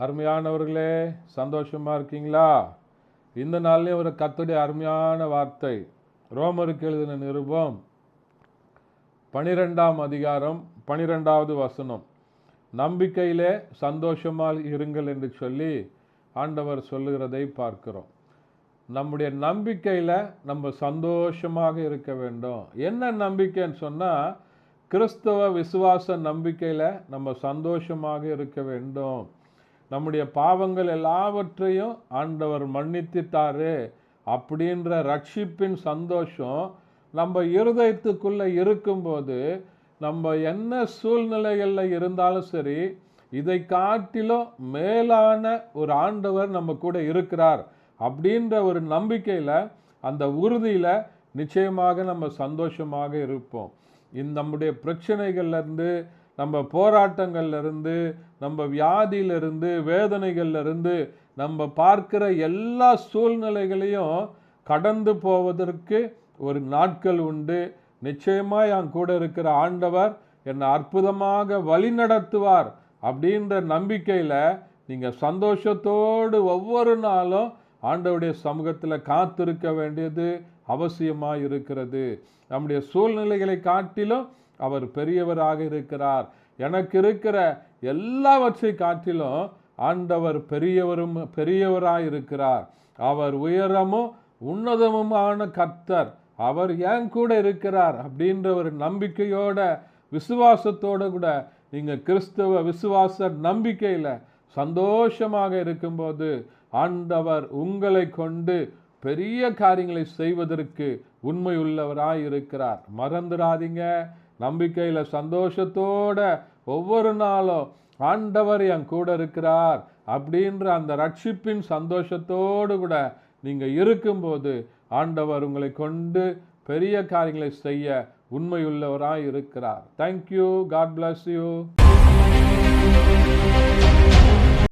அருமையானவர்களே, சந்தோஷமா இருக்கீங்களா? இந்த நாள்லயும் ஒரு கர்த்தருடைய அருமையான வார்த்தை. ரோமருக்கு எழுதின நிருபம் 12ஆம் அதிகாரம் 12வது வசனம். நம்பிக்கையிலே சந்தோஷமாக இருங்கள் என்று சொல்லி ஆண்டவர் சொல்லுகிறதை பார்க்கிறோம். நம்முடைய நம்பிக்கையில நம்ம சந்தோஷமாக இருக்க வேண்டும். என்ன நம்பிக்கைன்னு சொன்னா, கிறிஸ்தவ விசுவாச நம்பிக்கையில நம்ம சந்தோஷமாக இருக்க வேண்டும். நம்முடைய பாவங்கள் எல்லாவற்றையும் ஆண்டவர் மன்னித்துட்டாரு அப்படின்ற ரட்சிப்பின் சந்தோஷம் நம்ம இருதயத்துக்குள்ள இருக்கும்போது, நம்ம என்ன சூழ்நிலைகளில் இருந்தாலும் சரி, இதை காட்டிலும் மேலான ஒரு ஆண்டவர் நம்ம கூட இருக்கிறார் அப்படின்ற ஒரு நம்பிக்கையில, அந்த உறுதியில நிச்சயமாக நம்ம சந்தோஷமாக இருப்போம். நம்முடைய பிரச்சனைகள்ல இருந்து, நம்ம போராட்டங்கள்ல இருந்து, நம்ம வியாதியில இருந்து, வேதனைகள்ல இருந்து, நம்ம பார்க்கிற எல்லா சூழ்நிலைகளையும் கடந்து போவதற்கு ஒரு நாட்கள் உண்டு. நிச்சயமா என் கூட இருக்கிற ஆண்டவர் என்னை அற்புதமாக வழி நடத்துவார் அப்படின்ற நம்பிக்கையில நீங்க சந்தோஷத்தோடு ஒவ்வொரு நாளும் ஆண்டவருடைய சமூகத்தில் காத்திருக்க வேண்டியது அவசியமாக இருக்கிறது. நம்முடைய சூழ்நிலைகளை காட்டிலும் அவர் பெரியவராக இருக்கிறார். எனக்கு இருக்கிற எல்லாவற்றை காட்டிலும் ஆண்டவர் பெரியவராக இருக்கிறார். அவர் உயரமும் உன்னதமுமான கர்த்தர். அவர் என் கூட இருக்கிறார் அப்படின்ற ஒரு நம்பிக்கையோட, விசுவாசத்தோட கூட நீங்க கிறிஸ்தவ விசுவாச நம்பிக்கையில சந்தோஷமாக இருக்கும்போது, ஆண்டவர் உங்களை கொண்டு பெரிய காரியங்களை செய்வதற்கு உண்மையுள்ளவராய் இருக்கிறார். மறந்துடாதீங்க, நம்பிக்கையில சந்தோஷத்தோட ஒவ்வொரு நாளும் ஆண்டவர் என் கூட இருக்கிறார் அப்படின்ற அந்த ரட்சிப்பின் சந்தோஷத்தோடு கூட நீங்க இருக்கும்போது, ஆண்டவர் உங்களை கொண்டு பெரிய காரியங்களை செய்ய உண்மையுள்ளவராய் இருக்கிறார். தேங்க்யூ. God bless you.